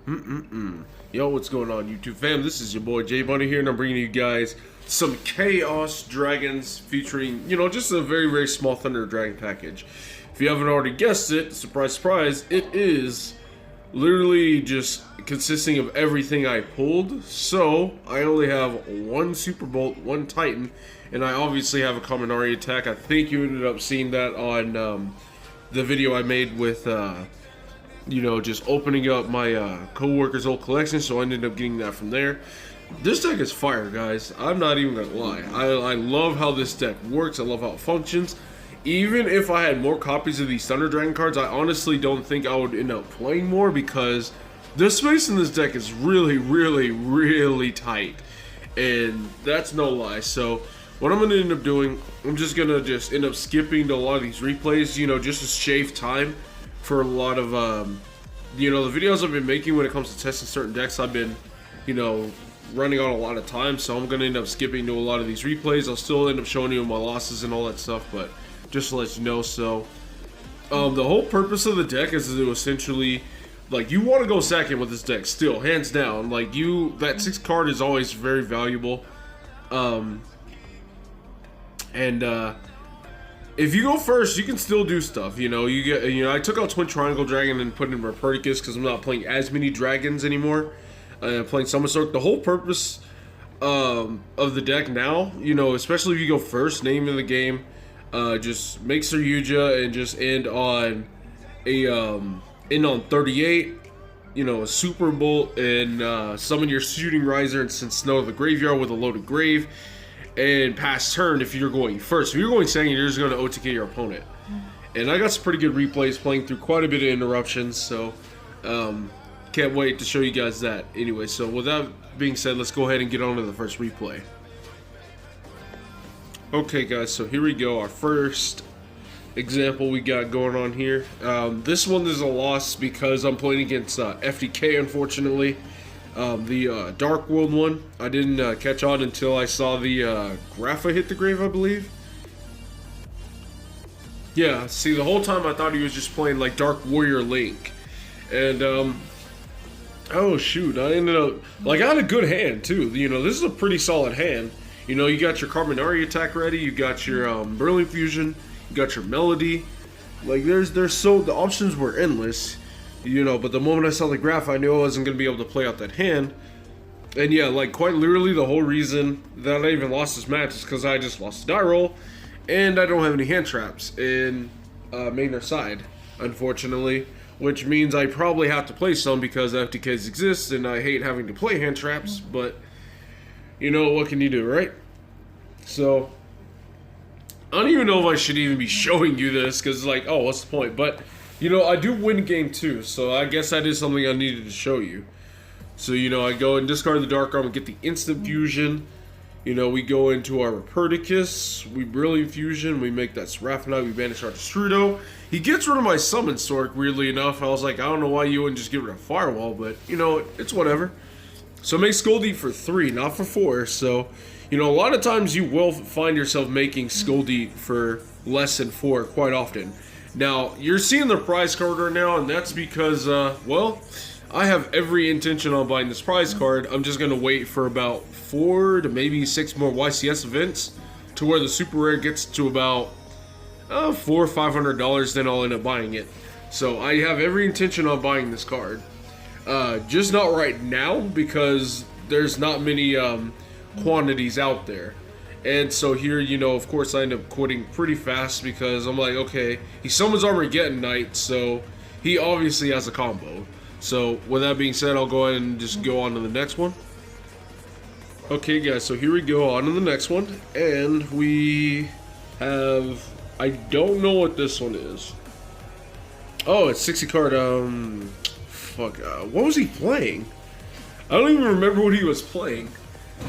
Yo, what's going on, YouTube fam? This is your boy J Bunny here, and I'm bringing you guys some Chaos Dragons featuring, just a very, very small Thunder Dragon package. If you haven't already guessed it, surprise, surprise, it is literally just consisting of everything I pulled. So, I only have one Super Bolt, one Titan, and I obviously have a Kaminari attack. I think you ended up seeing that on the video I made with just opening up my co-worker's old collection, so I ended up getting that from there. This deck is fire, guys. I'm not even gonna lie. I love how this deck works. I love how it functions. Even if I had more copies of these Thunder Dragon cards, I honestly don't think I would end up playing more because the space in this deck is really, really, really tight. And that's no lie. So what I'm gonna end up doing, I'm just gonna end up skipping to a lot of these replays, just to shave time for a lot of the videos I've been making when it comes to testing certain decks. I've been running on a lot of time, so I'm gonna end up skipping to a lot of these replays. I'll still end up showing you my losses and all that stuff, but just to let you know. So the whole purpose of the deck is to essentially, you want to go second with this deck still, hands down. That 6th card is always very valuable, if you go first, you can still do stuff. I took out Twin Triangle Dragon and put in Rhapsodicus because I'm not playing as many dragons anymore. I'm playing Summon Stork. The whole purpose of the deck now, especially if you go first, name of the game, just make Saryuja and just end on 38. A Super Bolt, and summon your Shooting Riser and send Snow to the graveyard with a loaded grave. And pass turn if you're going first. If you're going second, you're just going to OTK your opponent. And I got some pretty good replays playing through quite a bit of interruptions, so can't wait to show you guys that. Anyway, so with that being said, let's go ahead and get on to the first replay. Okay guys, so here we go. Our first example we got going on here. This one is a loss because I'm playing against FDK, unfortunately. The Dark World one, I didn't catch on until I saw the Grapha hit the grave, I believe. Yeah, see, the whole time I thought he was just playing Dark Warrior Link. And, oh shoot, I ended up, I had a good hand too. This is a pretty solid hand. You got your Kaminari attack ready, you got your Berlin Fusion, you got your Melody. The options were endless. But the moment I saw the graph, I knew I wasn't going to be able to play out that hand. And yeah, quite literally, the whole reason that I even lost this match is because I just lost the die roll, and I don't have any hand traps in main or side, unfortunately. Which means I probably have to play some because FTKs exist, and I hate having to play hand traps, but what can you do, right? So, I don't even know if I should even be showing you this, because oh, what's the point? But I do win game 2, so I guess that is something I needed to show you. So, I go and discard the Dark Arm and get the instant fusion. We go into our Rhapsodicus, we Brilliant Fusion, we make that Seraphinite, we banish our Destrudo. He gets rid of my Summon Stork, weirdly enough. I was like, I don't know why you wouldn't just get rid of Firewall, but, it's whatever. So make Skull Deep for 3, not for 4, so, a lot of times you will find yourself making Skull Deep for less than 4 quite often. Now, you're seeing the prize card right now, and that's because, I have every intention on buying this prize card. I'm just going to wait for about 4 to maybe 6 more YCS events to where the super rare gets to about $400 or $500, then I'll end up buying it. So I have every intention on buying this card. Just not right now because there's not many quantities out there. And so here, of course, I end up quitting pretty fast because I'm like, okay, he summons Armageddon Knight, so he obviously has a combo. So with that being said, I'll go ahead and just go on to the next one. Okay, guys, so here we go on to the next one, and we have, I don't know what this one is. Oh, it's 60 card, what was he playing? I don't even remember what he was playing.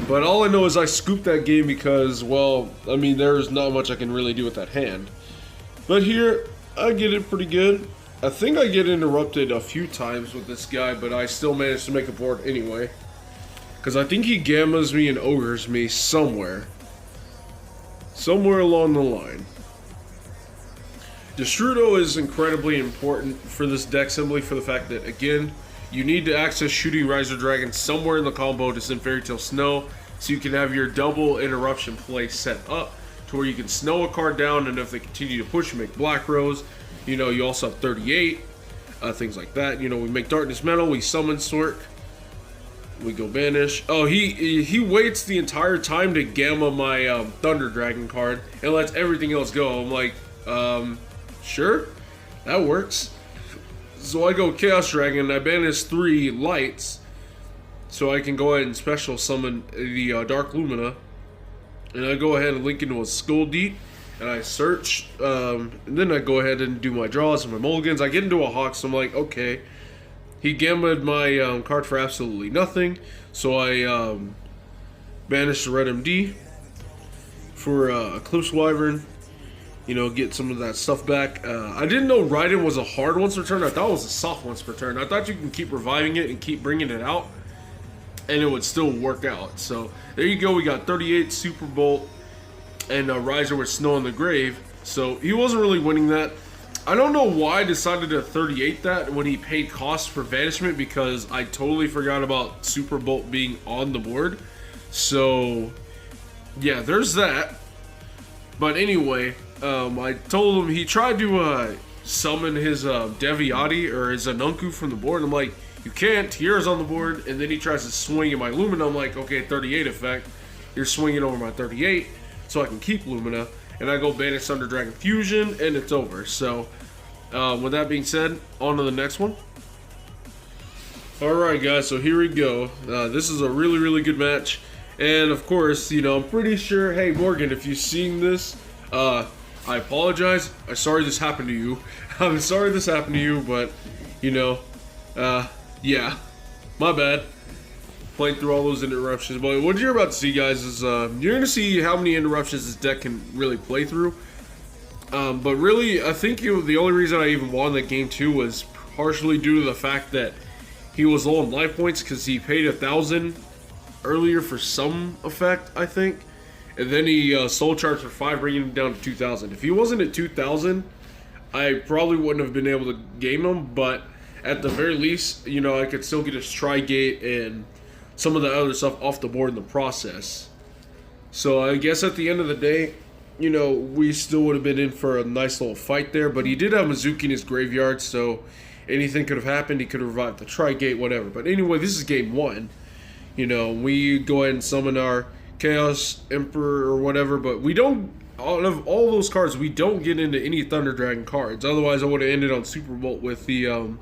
But all I know is I scooped that game because, there's not much I can really do with that hand. But here, I get it pretty good. I think I get interrupted a few times with this guy, but I still managed to make a board anyway. Because I think he gammas me and ogres me somewhere. Somewhere along the line. Destrudo is incredibly important for this deck simply for the fact that, again, you need to access Shooting Riser Dragon somewhere in the combo to send Fairy Tale Snow, so you can have your double interruption play set up to where you can snow a card down, and if they continue to push, you make Black Rose. You know, you also have 38, things like that. You know, we make Darkness Metal, we summon Sork, we go Banish. Oh, he waits the entire time to Gamma my Thunder Dragon card and lets everything else go. I'm like, sure, that works. So I go Chaos Dragon, I banish 3 lights, so I can go ahead and special summon the Dark Lumina. And I go ahead and link into a Skull Deep, and I search, and then I go ahead and do my draws and my mulligans. I get into a Hawk, so I'm like, okay. He gammaed my card for absolutely nothing, so I banished the Red MD for Eclipse Wyvern. You know, get some of that stuff back. I didn't know Raiden was a hard once per turn. I thought it was a soft once per turn. I thought you can keep reviving it and keep bringing it out, and it would still work out. So there you go. We got 38 Super Bolt and a Riser with Snow in the Grave. So he wasn't really winning that. I don't know why I decided to 38 that when he paid cost for Vanishment, because I totally forgot about Super Bolt being on the board. So yeah, there's that. But anyway, I told him he tried to summon his Deviati or his Anunku from the board. I'm like, you can't, Tierra's on the board, and then he tries to swing at my Lumina. I'm like, okay, 38 effect. You're swinging over my 38, so I can keep Lumina. And I go banish Thunder Dragon Fusion, and it's over. So, with that being said, on to the next one. Alright guys, so here we go. This is a really, really good match. And of course, you know, I'm pretty sure, hey Morgan, if you're seeing this, I apologize. I'm sorry this happened to you. I'm sorry this happened to you, but, you know, yeah, my bad. Playing through all those interruptions. But what you're about to see, guys, is you're going to see how many interruptions this deck can really play through. But really, I think the only reason I even won that game too was partially due to the fact that he was low on life points, because he paid 1,000 earlier for some effect, I think. And then he soul charged for 5, bringing him down to 2,000. If he wasn't at 2,000, I probably wouldn't have been able to game him. But at the very least, you know, I could still get his Tri-Gate and some of the other stuff off the board in the process. So I guess at the end of the day, you know, we still would have been in for a nice little fight there. But he did have Mizuki in his graveyard, so anything could have happened. He could have revived the Tri-Gate, whatever. But anyway, this is game 1. You know, we go ahead and summon our Chaos Emperor or whatever, but we don't, out of all those cards, we don't get into any Thunder Dragon cards. Otherwise, I would have ended on Super Bolt with the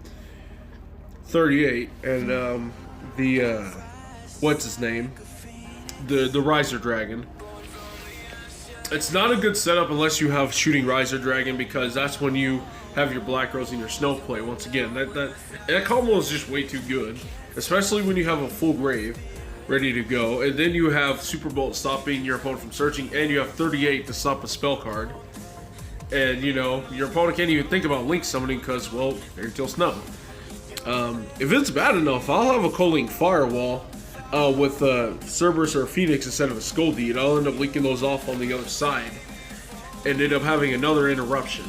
38 and the what's his name, the Riser Dragon. It's not a good setup unless you have Shooting Riser Dragon, because that's when you have your Black Rose and your Snow play. Once again, that combo is just way too good, especially when you have a full grave ready to go, and then you have Super Bolt stopping your opponent from searching, and you have 38 to stop a spell card. And you know, your opponent can't even think about Link summoning because, well, Fairy Tale Snow. If it's bad enough, I'll have a Colink Firewall with Cerberus or Phoenix instead of a Skull Deed. I'll end up linking those off on the other side and end up having another interruption.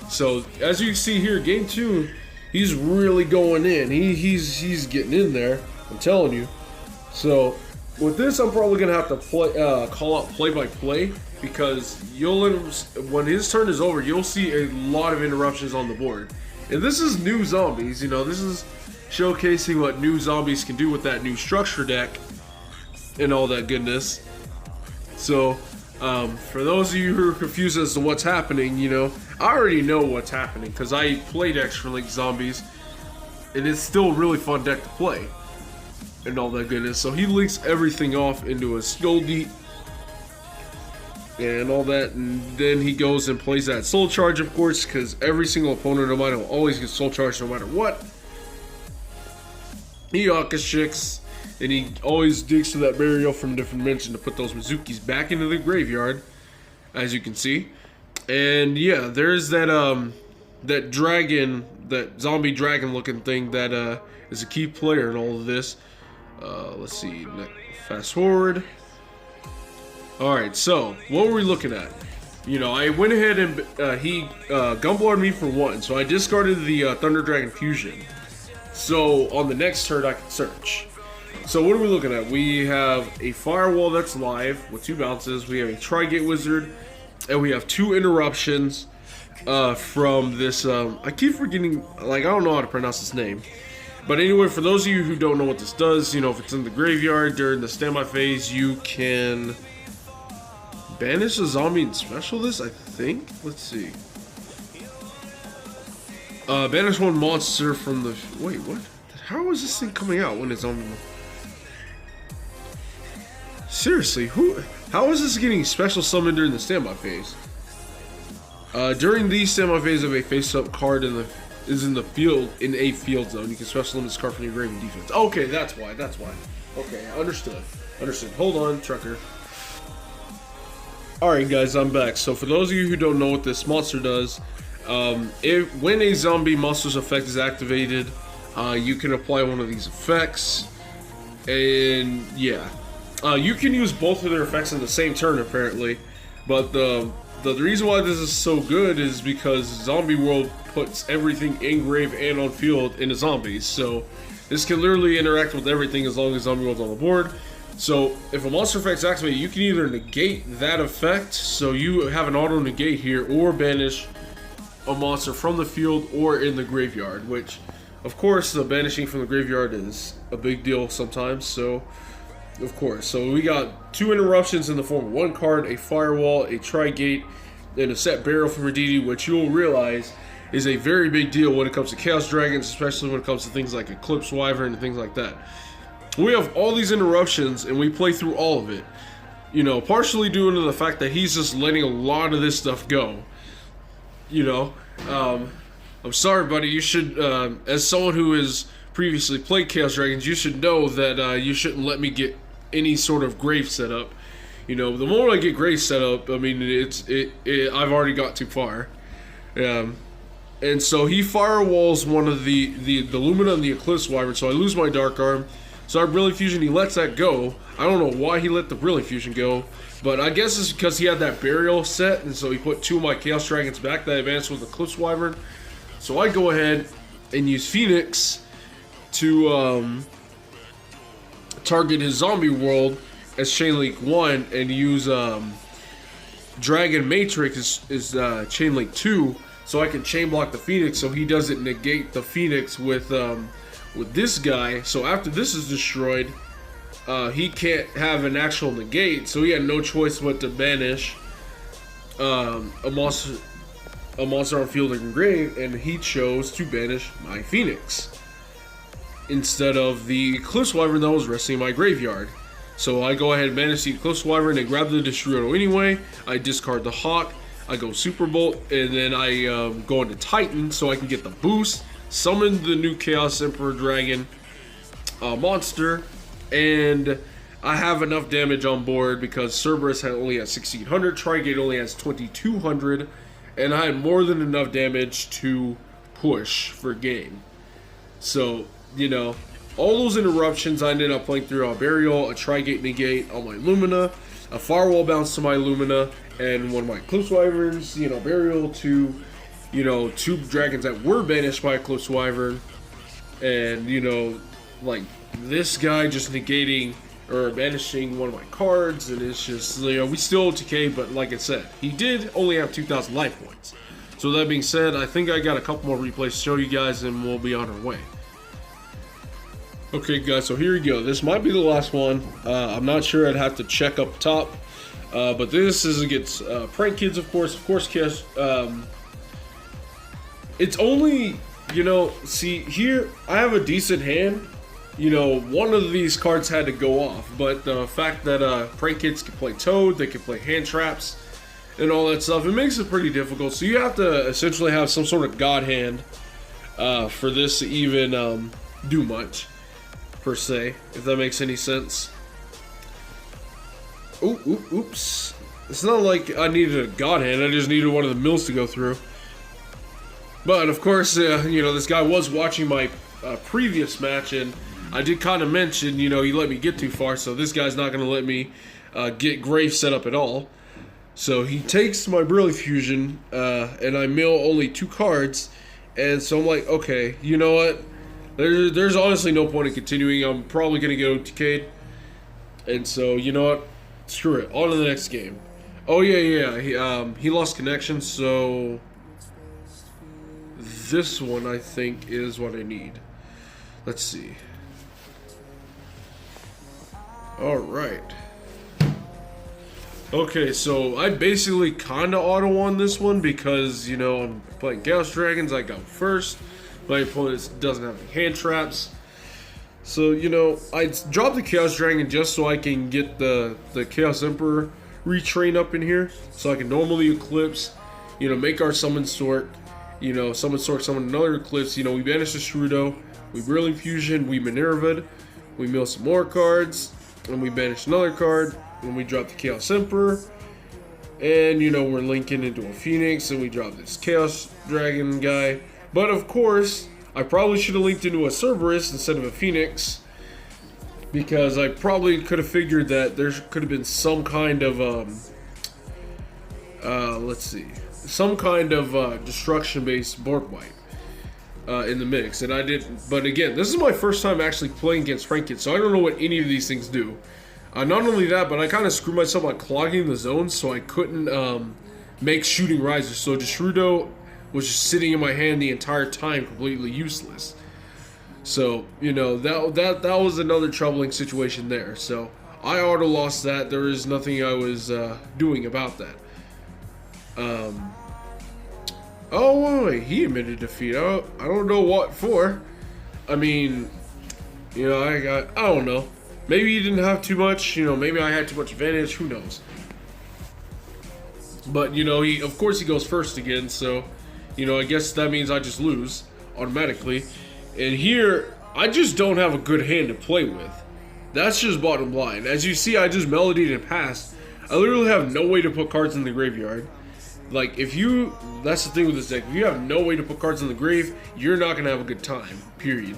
So as you see here, game 2, he's really going in. He's getting in there, I'm telling you. So with this, I'm probably gonna have to call out play-by-play, because when his turn is over, you'll see a lot of interruptions on the board. And this is new zombies, you know, this is showcasing what new zombies can do with that new structure deck and all that goodness. So for those of you who are confused as to what's happening, you know, I already know what's happening because I played Extra Link Zombies, and it's still a really fun deck to play and all that goodness. So he links everything off into a Skull Deep and all that, and then he goes and plays that Soul Charge, of course, because every single opponent of mine will always get Soul Charge no matter what. He Akashicks, and he always digs to that burial from different dimension to put those Mizukis back into the graveyard, as you can see. And yeah, there's that that dragon, that zombie dragon looking thing that is a key player in all of this. Let's see, fast forward. Alright, so what were we looking at? You know, I went ahead and he Gumblarded me for 1, so I discarded the Thunder Dragon Fusion So on the next turn, I can search. So what are we looking at? We have a Firewall that's live with 2 bounces. We have a Tri-Gate Wizard, and we have 2 interruptions from this. I keep forgetting, like, I don't know how to pronounce this name. But anyway, for those of you who don't know what this does, you know, if it's in the graveyard during the standby phase, you can banish a zombie and special this, I think. Let's see. Banish 1 monster from the... Wait, what? How is this thing coming out when it's on... Seriously, how is this getting special summoned during the standby phase? During the standby phase of a face-up card is in the field, in a field zone, you can special summon this card from your grave and defense. Okay, that's why. Okay, understood. Hold on, trucker. Alright guys, I'm back. So for those of you who don't know what this monster does, when a zombie monster's effect is activated, you can apply one of these effects, and yeah. You can use both of their effects in the same turn apparently, but the reason why this is so good is because Zombie World puts everything in grave and on field into zombies, so this can literally interact with everything as long as Zombie World's on the board. So if a monster effect's activated, you can either negate that effect, so you have an auto negate here, or banish a monster from the field or in the graveyard, which of course the banishing from the graveyard is a big deal sometimes, so of course. So we got 2 interruptions in the form of 1 card, a Firewall, a Tri-Gate, and a set Burial from Raidiji, which you'll realize is a very big deal when it comes to Chaos Dragons, especially when it comes to things like Eclipse Wyvern and things like that. We have all these interruptions and we play through all of it. You know, partially due to the fact that he's just letting a lot of this stuff go. You know, I'm sorry, buddy. You should, as someone who has previously played Chaos Dragons, you should know that you shouldn't let me get any sort of grave set up. You know, the moment I get grave set up, I mean, I've already got too far. And so he firewalls one of the Lumina and the Eclipse Wyvern, so I lose my Dark Arm. So our Brilliant Fusion, he lets that go. I don't know why he let the Brilliant Fusion go, but I guess it's because he had that Burial set, and so he put 2 of my Chaos Dragons back that advanced with the Eclipse Wyvern. So I go ahead and use Phoenix to target his Zombie World as Chain Link 1, and use Dragon Matrix as Chain Link 2, so I can chain block the Phoenix so he doesn't negate the Phoenix with this guy. So after this is destroyed, he can't have an actual negate, so he had no choice but to banish a monster on field and grave, and he chose to banish my Phoenix instead of the Eclipse Wyvern that was resting in my graveyard. So I go ahead and banish the Eclipse Wyvern and grab the Destroyer anyway. I discard the Hawk, I go Super Bolt, and then I go into Titan so I can get the boost, summon the new Chaos Emperor Dragon monster, and I have enough damage on board because Cerberus only has 1600, Tri-Gate only has 2200, and I had more than enough damage to push for game. So, you know, all those interruptions I ended up playing through a Burial, a Tri-Gate negate on my Lumina, a Firewall bounce to my Lumina, and one of my Eclipse Wyverns, you know, Burial to, you know, 2 dragons that were banished by Eclipse Wyvern, and, you know, like, this guy just negating or banishing one of my cards, and it's just, you know, we still OTK, but like I said, he did only have 2,000 life points. So that being said, I think I got a couple more replays to show you guys, and we'll be on our way. Okay guys, so here we go. This might be the last one. I'm not sure, I'd have to check up top. But this is against Prank Kids, of course. Of course, Chaos. It's only, you know, see, here, I have a decent hand. You know, one of these cards had to go off. But the fact that Prank Kids can play Toad, they can play Hand Traps, and all that stuff, it makes it pretty difficult. So you have to essentially have some sort of God hand for this to even do much, per se, if that makes any sense. Oops. It's not like I needed a God hand, I just needed one of the mills to go through. But of course, you know, this guy was watching my previous match, and I did kind of mention, you know, he let me get too far, so this guy's not going to let me get grave set up at all. So he takes my Brilliant Fusion, and I mill only 2 cards, and so I'm like, okay, you know what? There's honestly no point in continuing. I'm probably gonna get OTK'd, and so you know what? Screw it. On to the next game. Oh yeah. He lost connection, so this one I think is what I need. Let's see. All right. Okay, so I basically kind of auto-won this one because, you know, I'm playing Chaos Dragons, I go first. My opponent doesn't have any hand traps. So, you know, I dropped the Chaos Dragon just so I can get the Chaos Emperor retrain up in here. So I can normally Eclipse, you know, make our Summon Stork, you know, Summon Stork, summon another Eclipse. You know, we banish the Shrudo, we Brilliant Fusion, we Minervad, we mill some more cards, and we banish another card. When we drop the Chaos Emperor, and you know we're linking into a Phoenix, and we drop this Chaos Dragon guy. But of course, I probably should have linked into a Cerberus instead of a Phoenix, because I probably could have figured that there could have been some kind of let's see, some kind of destruction-based board wipe in the mix, and I didn't. But again, this is my first time actually playing against Franken, so I don't know what any of these things do. Not only that, but I kind of screwed myself by clogging the zones, so I couldn't make shooting risers. So Shrudo was just sitting in my hand the entire time, completely useless. So you know that was another troubling situation there. So I auto lost that. There is nothing I was doing about that. Oh wait, he admitted defeat. I don't know what for. I mean, you know, I don't know. Maybe he didn't have too much, you know, maybe I had too much advantage, who knows. But, you know, of course he goes first again, so, you know, I guess that means I just lose automatically. And here, I just don't have a good hand to play with. That's just bottom line. As you see, I just melodied and passed. I literally have no way to put cards in the graveyard. Like, that's the thing with this deck, if you have no way to put cards in the grave, you're not going to have a good time, period.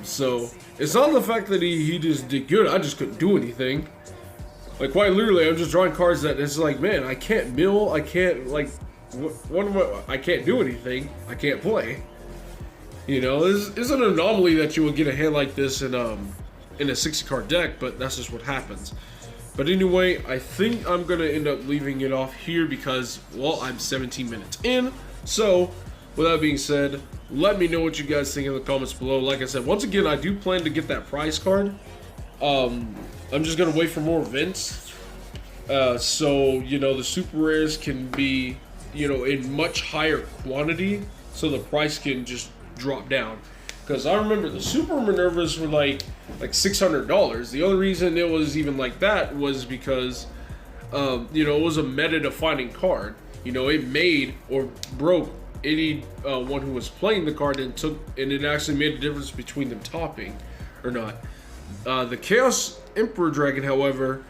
So it's not the fact that he just did good, I just couldn't do anything. Like, quite literally, I'm just drawing cards that it's like, man, I can't mill, I can't, like, I can't do anything, I can't play. You know, it's an anomaly that you would get a hand like this in a 60 card deck, but that's just what happens. But anyway, I think I'm gonna end up leaving it off here because, well, I'm 17 minutes in. So with that being said, let me know what you guys think in the comments below. Like I said, once again, I do plan to get that prize card. I'm just gonna wait for more events, so you know the super rares can be, you know, in much higher quantity, so the price can just drop down. Because I remember the Super Minervas were like $600. The only reason it was even like that was because, you know, it was a meta-defining card. You know, it made or broke any one who was playing the card, and it actually made a difference between them topping or not. The Chaos Emperor Dragon, however,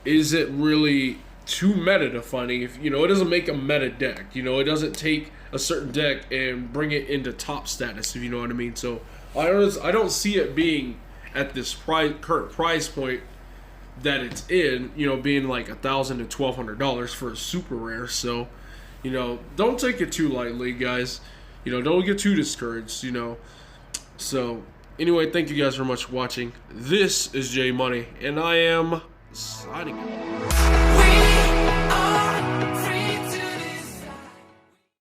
isn't really too meta defining. If you know, it doesn't make a meta deck. You know, it doesn't take a certain deck and bring it into top status, if you know what I mean. So I don't see it being at this current price point that it's in, you know, being like $1,000 to $1,200 for a super rare. So, you know, don't take it too lightly, guys. You know, don't get too discouraged, you know. So anyway, thank you guys very much for watching. This is J Money, and I am signing out.